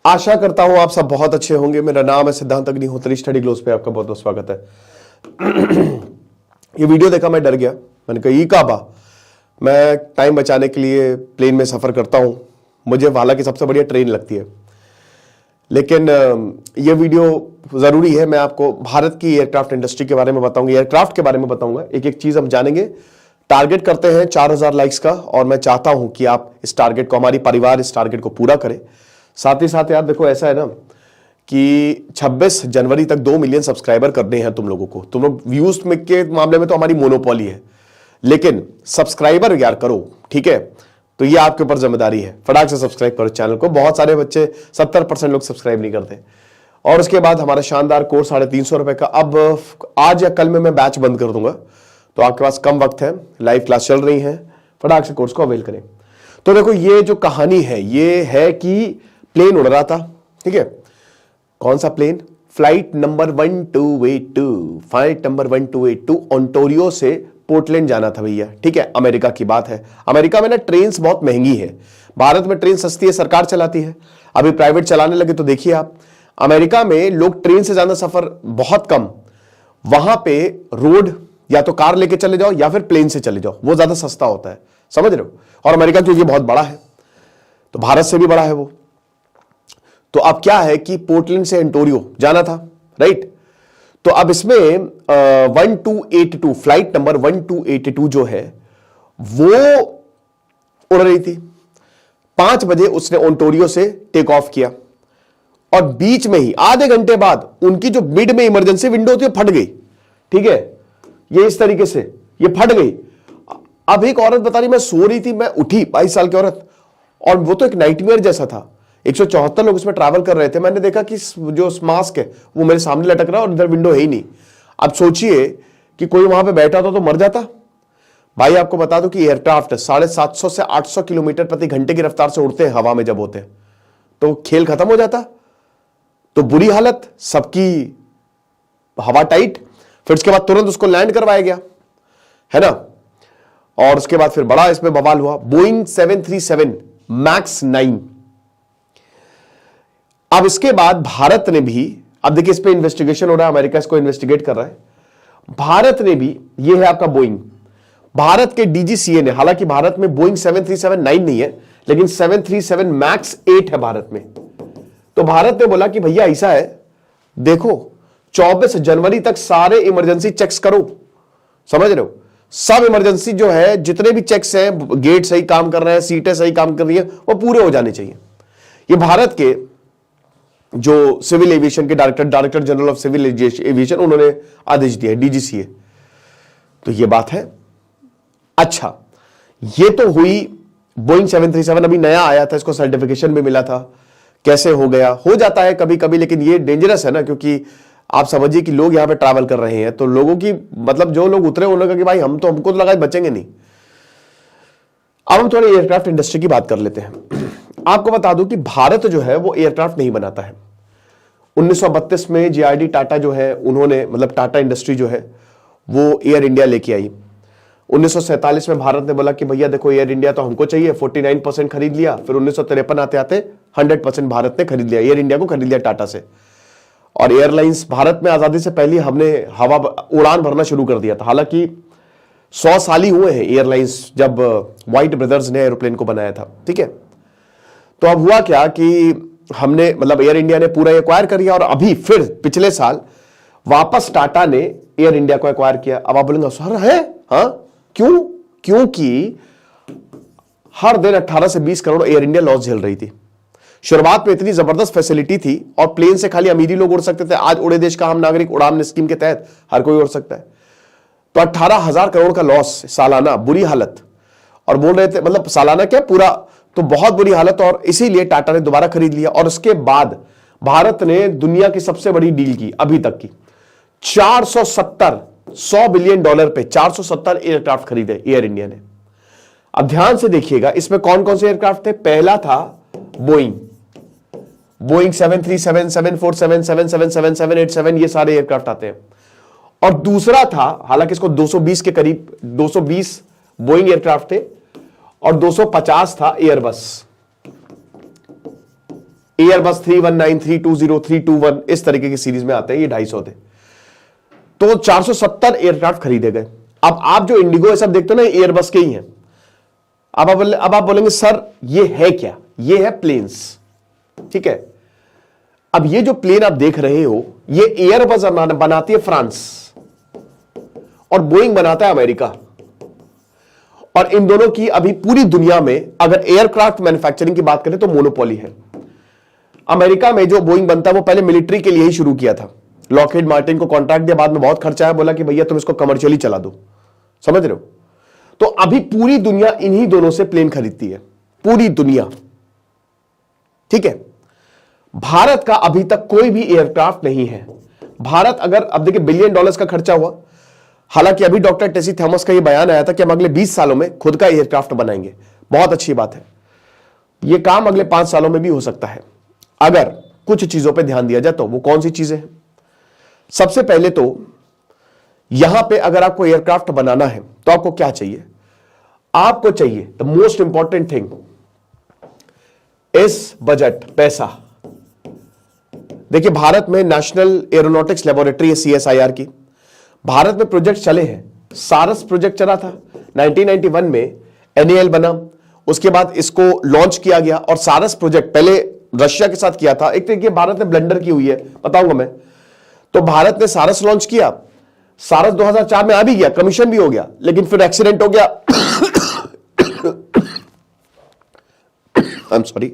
आशा करता हूं आप सब बहुत अच्छे होंगे। मेरा नाम है सिद्धांत अग्निहोत्री, स्टडी ग्लोस पे आपका बहुत बहुत स्वागत है। ये वीडियो देखा मैं डर गया। मैंने कहा ये काबा, मैं टाइम बचाने के लिए प्लेन में सफर करता हूं, मुझे हालांकि सबसे बढ़िया ट्रेन लगती है, लेकिन ये वीडियो जरूरी है। मैं आपको भारत की एयरक्राफ्ट इंडस्ट्री के बारे में बताऊंगा, एयरक्राफ्ट के बारे में बताऊंगा। एक एक चीज हम जानेंगे। टारगेट करते हैं 4000 लाइक्स का, और मैं चाहता हूं कि आप इस टारगेट को, हमारी परिवार इस टारगेट को पूरा करे। साथ ही साथ यार देखो, ऐसा है ना कि 26 जनवरी तक 2 मिलियन सब्सक्राइबर करने हैं तुम लोगों को। तुम लोग व्यूज में के मामले में तो हमारी मोनोपोली है, लेकिन सब्सक्राइबर यार करो, ठीक है? तो ये आपके ऊपर जिम्मेदारी है। फटाक से सब्सक्राइब करो चैनल को। बहुत सारे बच्चे, 70% लोग सब्सक्राइब नहीं करते। और उसके बाद हमारा शानदार कोर्स 350 रुपए का, अब आज या कल में मैं बैच बंद कर दूंगा, तो आपके पास कम वक्त है, लाइव क्लास चल रही है, फटाक से कोर्स को अवेल करें। तो देखो, ये जो कहानी है ये है कि प्लेन उड़ रहा था, ठीक है? कौन सा plane? Flight number 1282, flight number 1282 Ontario से पोर्टलैंड जाना था भैया, ठीक है? अमेरिका की बात है। अमेरिका में ना ट्रेन बहुत महंगी है, भारत में ट्रेन सस्ती है, सरकार चलाती है। अभी प्राइवेट चलाने लगे तो देखिए आप, अमेरिका में लोग ट्रेन से ज्यादा सफर बहुत कम, वहां पे रोड या तो कार लेके चले जाओ या फिर प्लेन से चले जाओ, वो ज्यादा सस्ता होता है, समझ रहे हो? और अमेरिका क्योंकि बहुत बड़ा है तो भारत से भी बड़ा है वो। तो अब क्या है कि पोर्टलैंड से ओंटारियो जाना था, राइट? तो अब इसमें 1282 फ्लाइट नंबर 1282 जो है वो उड़ रही थी। 5 बजे उसने ओंटारियो से टेक ऑफ किया, और बीच में ही आधे घंटे बाद उनकी जो मिड में इमरजेंसी विंडो थी फट गई, ठीक है? ये इस तरीके से ये फट गई। अब एक औरत बता रही, मैं सो रही थी, मैं उठी, 22 साल की औरत, और वो तो एक नाइटमेयर जैसा था। 174 लोग उसमें ट्रैवल कर रहे थे। मैंने देखा कि जो मास्क है वो मेरे सामने लटक रहा है और इधर विंडो है ही नहीं। अब सोचिए कि कोई वहां पे बैठा था तो मर जाता। भाई आपको बता दूं कि एयरक्राफ्ट 750 से 800 किलोमीटर प्रति घंटे की रफ्तार से उड़ते हैं हवा में, जब होते हैं तो खेल खत्म हो जाता। तो बुरी हालत सबकी, हवा टाइट। फिर उसके बाद तुरंत उसको लैंड करवाया गया, है ना? और उसके बाद फिर बड़ा इसमें बवाल हुआ। Boeing 737 max 9। अब इसके बाद भारत ने भी, अब देखिए इस पे इन्वेस्टिगेशन हो रहा है, अमेरिका इसको इन्वेस्टिगेट कर रहा है। भारत ने भी, ये है आपका बोइंग, भारत के डीजीसीए ने, हालांकि भारत में बोइंग 737-9 नहीं है, लेकिन 737 मैक्स 8 है भारत में। तो भारत ने बोला कि भैया ऐसा है, देखो 24 जनवरी तक सारे इमरजेंसी चेक्स करो, समझ रहे हो? सब इमरजेंसी जो है, जितने भी चेक्स हैं, गेट सही काम कर रहे हैं, सीटें सही काम कर रही हैं, वो पूरे हो जाने चाहिए। ये भारत के जो सिविल एविएशन के director general of civil aviation, उन्होंने आदेश दिया है, डीजीसीए। तो ये बात है। अच्छा, ये तो हुई बोइंग 737, अभी नया आया था, इसको सर्टिफिकेशन भी मिला था। कैसे हो गया? हो जाता है कभी कभी, लेकिन ये डेंजरस है ना, क्योंकि आप समझिए कि लोग यहां पे ट्रैवल कर रहे हैं, तो लोगों की, मतलब जो लोग उतरे उन्होंने कहा कि भाई हमको तो लगा बचेंगे नहीं। अब हम थोड़ी एयरक्राफ्ट इंडस्ट्री की बात कर लेते हैं। आपको बता दूं कि भारत जो है वो एयरक्राफ्ट नहीं बनाता है। 1932 में जेआरडी टाटा जो है, उन्होंने, मतलब टाटा इंडस्ट्री जो है वो एयर इंडिया लेके आई। 1947 में भारत ने बोला कि भैया देखो एयर इंडिया तो हमको चाहिए, 49% खरीद लिया। फिर 1953 आते आते 100% भारत ने खरीद लिया, एयर इंडिया को खरीद लिया टाटा से। और एयरलाइंस, भारत में आजादी से पहले हमने हवा उड़ान भरना शुरू कर दिया था। हालांकि 100 साल ही हुए हैं एयरलाइंस जब वाइट ब्रदर्स ने एरोप्लेन को बनाया था, ठीक है? तो अब हुआ क्या कि हमने, मतलब एयर इंडिया ने पूरा एक्वायर कर लिया, और अभी फिर पिछले साल वापस टाटा ने एयर इंडिया को एक्वायर किया। अब आप बोलेंगे सर है, हाँ क्यों? क्योंकि हर दिन 18 से 20 करोड़ एयर इंडिया लॉस झेल रही थी। शुरुआत में इतनी जबरदस्त फैसिलिटी थी, और प्लेन से खाली अमीरी लोग उड़ सकते थे। आज उड़े देश का आम नागरिक उड़ान स्कीम के तहत हर कोई उड़ सकता है। तो 18,000 करोड़ का लॉस सालाना, बुरी हालत। और बोल रहे थे, मतलब सालाना क्या, पूरा, तो बहुत बुरी हालत। और इसीलिए टाटा ने दोबारा खरीद लिया। और उसके बाद भारत ने दुनिया की सबसे बड़ी डील की अभी तक की, 100 बिलियन डॉलर पे 470 एयरक्राफ्ट खरीदे एयर इंडिया ने। अब ध्यान से देखिएगा, इसमें कौन कौन से एयरक्राफ्ट थे। पहला था बोइंग 737, 747, 777, 787, ये सारे एयरक्राफ्ट आते हैं। और दूसरा था, हालांकि इसको 220 के करीब 220 बोइंग एयरक्राफ्ट थे, और 250 था एयरबस। एयरबस 319, 320, 321 इस तरीके की सीरीज में आते हैं, ये 250 थे। तो 470 एयरक्राफ्ट खरीदे गए। अब आप जो इंडिगो ये सब देखते हो ना, एयरबस के ही हैं। अब आप बोलेंगे सर ये है क्या? ये है प्लेन्स, ठीक है। अब ये जो प्लेन आप देख रहे हो, ये एयरबस बनाती है फ्रांस और बोइंग बनाता है अमेरिका। और इन दोनों की अभी पूरी दुनिया में अगर एयरक्राफ्ट मैन्युफैक्चरिंग की बात करें तो मोनोपोली है। अमेरिका में जो बोइंग बनता है वो पहले मिलिट्री के लिए ही शुरू किया था। लॉकहीड मार्टिन को कॉन्ट्रैक्ट दिया, बाद में बहुत खर्चा आया, बोला कि भैया तुम इसको कमर्शियली चला दो। समझ रहे हो? तो अभी पूरी दुनिया इन्हीं दोनों से प्लेन खरीदती है, पूरी दुनिया, ठीक है। भारत का अभी तक कोई भी एयरक्राफ्ट नहीं है। भारत अगर, अब देखिए $1 बिलियन का खर्चा हुआ, हालांकि अभी डॉक्टर टेसी थॉमस का यह बयान आया था कि हम अगले 20 सालों में खुद का एयरक्राफ्ट बनाएंगे। बहुत अच्छी बात है। यह काम अगले 5 सालों में भी हो सकता है अगर कुछ चीजों पर ध्यान दिया जाए। तो वो कौन सी चीजें हैं? सबसे पहले तो यहां पे अगर आपको एयरक्राफ्ट बनाना है तो आपको क्या चाहिए? आपको चाहिए the most important thing is budget, पैसा। देखिए भारत में नेशनल एरोनॉटिक्स लेबोरेटरी है, CSIR की। भारत में प्रोजेक्ट चले हैं। सारस प्रोजेक्ट चला था 1991 में, NAL बना, उसके बाद इसको लॉन्च किया गया। और सारस प्रोजेक्ट पहले रशिया के साथ किया था। एक तरीके भारत ने ब्लंडर की हुई है, बताऊंगा मैं। तो भारत ने सारस लॉन्च किया, सारस 2004 में आ भी गया, कमीशन भी हो गया, लेकिन फिर एक्सीडेंट हो गया। आई एम सॉरी,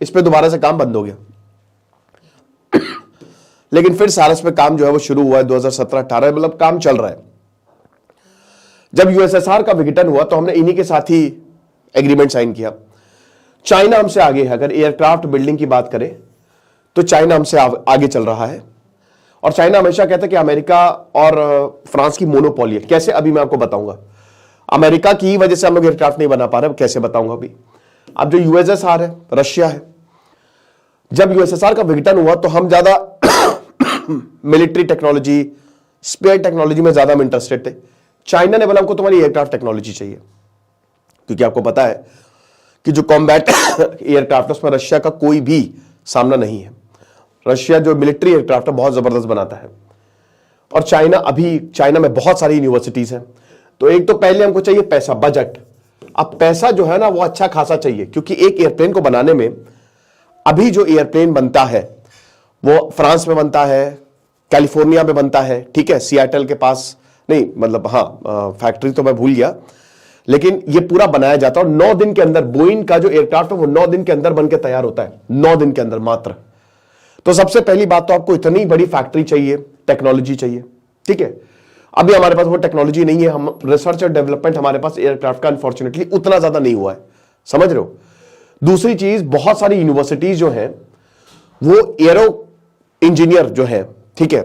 इस पे दोबारा से काम बंद हो गया। लेकिन फिर सारस पे काम जो है वो शुरू हुआ है 2017-18, मतलब काम चल रहा है। जब USSR का विघटन हुआ तो हमने इन्हीं के साथ ही एग्रीमेंट साइन किया। चाइना हमसे आगे है। अगर एयरक्राफ्ट बिल्डिंग की बात करें तो चाइना हमसे आगे चल रहा है। और चाइना हमेशा कहता है कि अमेरिका और फ्रांस की मोनोपोली है। कैसे? अभी मैं आपको बताऊंगा। अमेरिका की वजह से हम लोग एयरक्राफ्ट नहीं बना पा रहे, कैसे बताऊंगा अभी। अब जो USSR है, रशिया है, जब USSR का विघटन हुआ तो हम ज्यादा मिलिट्री टेक्नोलॉजी, स्पेयर टेक्नोलॉजी में ज्यादा इंटरेस्टेड थे। चाइना ने बोला हमको तुम्हारी एयरक्राफ्ट टेक्नोलॉजी चाहिए, क्योंकि आपको पता है कि जो कॉम्बैट एयरक्राफ्ट है उसमें रशिया का कोई भी सामना नहीं है। रशिया जो मिलिट्री एयरक्राफ्ट है बहुत जबरदस्त बनाता है। और चाइना में बहुत सारी यूनिवर्सिटीज हैं। तो एक तो पहले हमको चाहिए पैसा, बजट। अब पैसा जो है ना वो अच्छा खासा चाहिए, क्योंकि एक एयरप्लेन को बनाने में, अभी जो एयरप्लेन बनता है वो फ्रांस में बनता है, कैलिफोर्निया में बनता है, ठीक है, सियाटल के पास नहीं, मतलब हाँ फैक्ट्री तो मैं भूल गया, लेकिन ये पूरा बनाया जाता है। और 9 दिन के अंदर बोइंग का जो एयरक्राफ्ट है वो 9 दिन के अंदर बनकर तैयार होता है, 9 दिन के अंदर मात्र। तो सबसे पहली बात तो आपको इतनी बड़ी फैक्ट्री चाहिए, टेक्नोलॉजी चाहिए, ठीक है। अभी हमारे पास वो टेक्नोलॉजी नहीं है। हम रिसर्च और डेवलपमेंट हमारे पास एयरक्राफ्ट का अनफॉर्चुनेटली उतना ज्यादा नहीं हुआ है, समझ रहे हो। दूसरी चीज, बहुत सारी यूनिवर्सिटीज जो हैं वो एरो इंजीनियर जो है, ठीक है,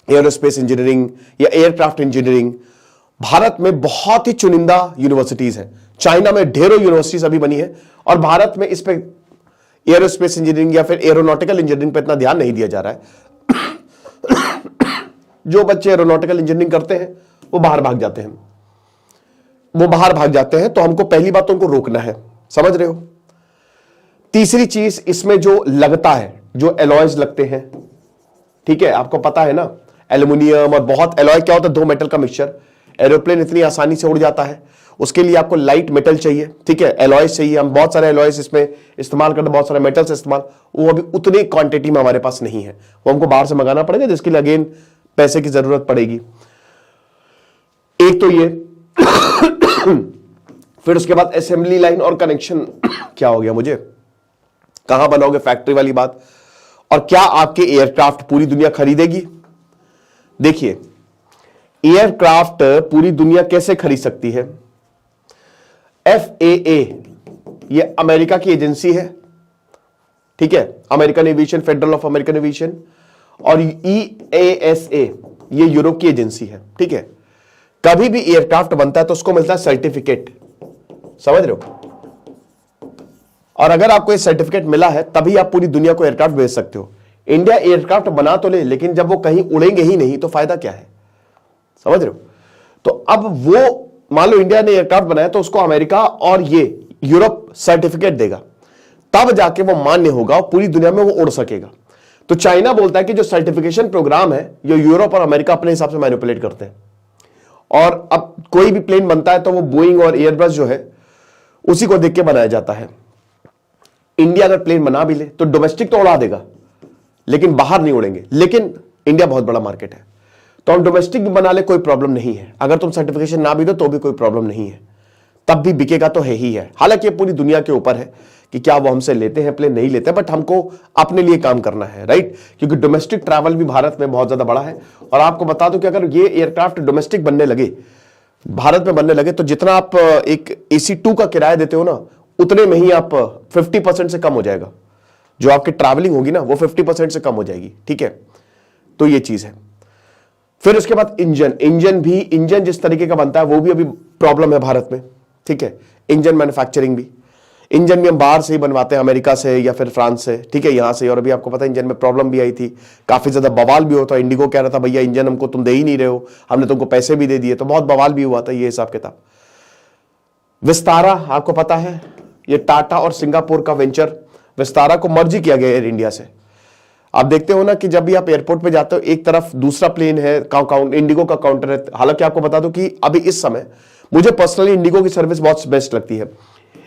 एरोस्पेस इंजीनियरिंग या एयरक्राफ्ट इंजीनियरिंग, भारत में बहुत ही चुनिंदा यूनिवर्सिटीज हैं। चाइना में ढेरों यूनिवर्सिटीज अभी बनी है, और भारत में इस पे एरोस्पेस इंजीनियरिंग या फिर एरोनॉटिकल इंजीनियरिंग पे इतना ध्यान नहीं दिया जा रहा है। जो बच्चे एरोनॉटिकल इंजीनियरिंग करते हैं वो बाहर भाग जाते हैं, तो हमको पहली बात तो उनको रोकना है, समझ रहे हो। तीसरी चीज, इसमें जो लगता है, जो एलॉयज लगते हैं, ठीक है, आपको पता है ना, एल्यूमिनियम और बहुत एलॉय क्या होता है, 2 मेटल का मिक्सचर। एरोप्लेन इतनी आसानी से उड़ जाता है, उसके लिए आपको लाइट मेटल चाहिए, ठीक है, एलॉयज चाहिए। हम बहुत सारे एलॉयज इसमें इस्तेमाल करते हैं, बहुत सारे मेटल्स इस्तेमाल, वो अभी उतनी क्वांटिटी में हमारे पास नहीं है, वो हमको बाहर से मंगाना पड़ेगा, जिसके लिए अगेन पैसे की जरूरत पड़ेगी। एक तो ये फिर उसके बाद असेंबली लाइन और कनेक्शन। क्या हो गया मुझे, कहां बनाओगे, फैक्ट्री वाली बात। और क्या आपके एयरक्राफ्ट पूरी दुनिया खरीदेगी? देखिए, एयरक्राफ्ट पूरी दुनिया कैसे खरीद सकती है? FAA ये अमेरिका की एजेंसी है, ठीक है, American aviation, federal of American aviation. और EASA ये यूरोप की एजेंसी है, ठीक है। कभी भी एयरक्राफ्ट बनता है तो उसको मिलता है सर्टिफिकेट, समझ रहे हो। और अगर आपको ये सर्टिफिकेट मिला है तभी आप पूरी दुनिया को एयरक्राफ्ट भेज सकते हो। इंडिया एयरक्राफ्ट बना तो ले, लेकिन जब वो कहीं उड़ेंगे ही नहीं तो फायदा क्या है, समझ रहे हो। तो अब वो मान लो इंडिया ने एयरक्राफ्ट बनाया तो उसको अमेरिका और ये यूरोप सर्टिफिकेट देगा, तब जाके वो मान्य होगा और पूरी दुनिया में वो उड़ सकेगा। तो चाइना बोलता है कि जो सर्टिफिकेशन प्रोग्राम है ये यूरोप और अमेरिका अपने हिसाब से मैनिपुलेट करते हैं, और अब कोई भी प्लेन बनता है तो वो बोइंग और एयरबस जो है उसी को देख के बनाया जाता है। इंडिया अगर प्लेन बना भी ले तो डोमेस्टिक तो उड़ा देगा, लेकिन बाहर नहीं उड़ेंगे। लेकिन इंडिया बहुत बड़ा मार्केट है, तो हम डोमेस्टिक भी बना ले, कोई प्रॉब्लम नहीं है। अगर तुम सर्टिफिकेशन ना भी दो तो भी कोई प्रॉब्लम नहीं है, तब भी बिकेगा तो है ही है। हालांकि ये पूरी दुनिया के ऊपर है कि क्या वो हमसे लेते हैं प्लेन, नहीं लेते, बट हमको अपने लिए काम करना है, राइट। क्योंकि डोमेस्टिक ट्रैवल भी भारत में बहुत ज्यादा बड़ा है। और आपको बता दूं कि अगर ये एयरक्राफ्ट डोमेस्टिक बनने लगे, भारत में बनने लगे, तो जितना आप एक AC-2 का किराया देते हो ना, उतने में ही आप 50% से कम हो जाएगा। जो आपकी ट्रैवलिंग होगी ना वो 50% से कम हो जाएगी, ठीक है। तो ये चीज है। फिर उसके बाद इंजन जिस तरीके का बनता है वो भी अभी प्रॉब्लम है भारत में, ठीक है। इंजन मैन्युफैक्चरिंग भी, इंजन भी हम बाहर से ही बनवाते हैं, अमेरिका से या फिर फ्रांस से, ठीक है, यहां से। और अभी आपको पता है इंजन में प्रॉब्लम भी आई थी, काफी ज्यादा बवाल भी होता है। इंडिगो कह रहा था भैया इंजन हमको तुम दे ही नहीं रहे हो, हमने तुमको पैसे भी दे दिए, तो बहुत बवाल भी हुआ था ये हिसाब किताब। विस्तारा, आपको पता है ये टाटा और सिंगापुर का वेंचर, विस्तारा को मर्ज किया गया एयर इंडिया से। आप देखते हो ना कि जब भी आप एयरपोर्ट पे जाते हो, एक तरफ दूसरा प्लेन है, इंडिगो का काउंटर है। हालांकि आपको बता दो कि अभी इस समय मुझे पर्सनली इंडिगो की सर्विस बहुत बेस्ट लगती है।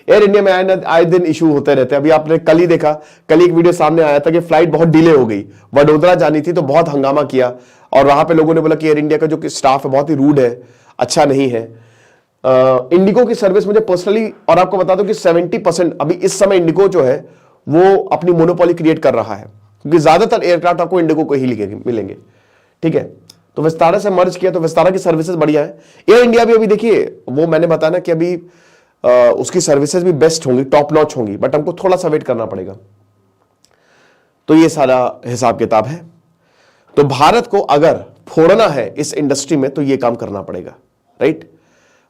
एयर इंडिया में आए दिन इशू होते रहते हैं। अभी आपने कल ही देखा, कल एक वीडियो सामने आया था कि फ्लाइट बहुत डिले हो गई, वडोदरा जानी थी, तो बहुत हंगामा किया। और वहां पे लोगों ने बोला कि एयर इंडिया का जो स्टाफ है बहुत ही रूड है, अच्छा नहीं है। इंडिगो की सर्विस मुझे पर्सनली, और आपको बता दो कि 70% अभी इस समय इंडिगो जो है वो अपनी मोनोपोली क्रिएट कर रहा है, क्योंकि ज्यादातर एयरक्राफ्ट आपको इंडिगो को ही मिलेंगे, ठीक है। तो विस्तारा से मर्ज किया, तो विस्तारा की सर्विसेज बढ़िया है। एयर इंडिया भी अभी देखिए, वो मैंने बताया ना कि अभी उसकी सर्विसेज भी बेस्ट होंगी, टॉप नॉच होंगी, बट हमको थोड़ा सा वेट करना पड़ेगा। तो ये सारा हिसाब किताब है। तो भारत को अगर फोड़ना है इस इंडस्ट्री में तो ये काम करना पड़ेगा, राइट।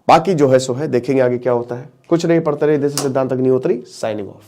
बाकी जो है सो है, देखेंगे आगे क्या होता है। कुछ नहीं, पढ़ते रहिए। दिस इज सिद्धांत अग्निहोत्री, साइनिंग ऑफ।